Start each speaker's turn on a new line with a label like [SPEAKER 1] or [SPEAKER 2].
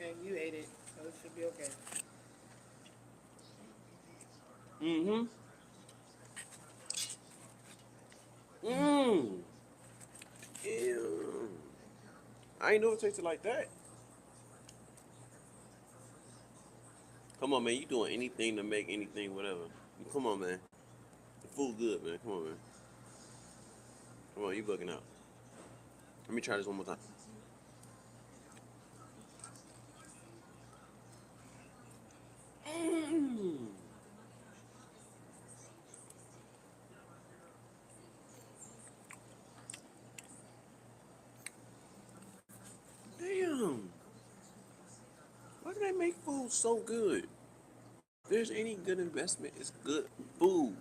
[SPEAKER 1] and you ate it, so it should be okay.
[SPEAKER 2] Mm-hmm. Mmm. Ew. I ain't never tasted like that. Come on, man. You doing anything to make anything, whatever. Come on, man. The food good, man. Come on, man. Come on, you bugging out. Let me try this one more time. Mmm. Damn. Why do they make food so good? If there's any good investment, it's good food.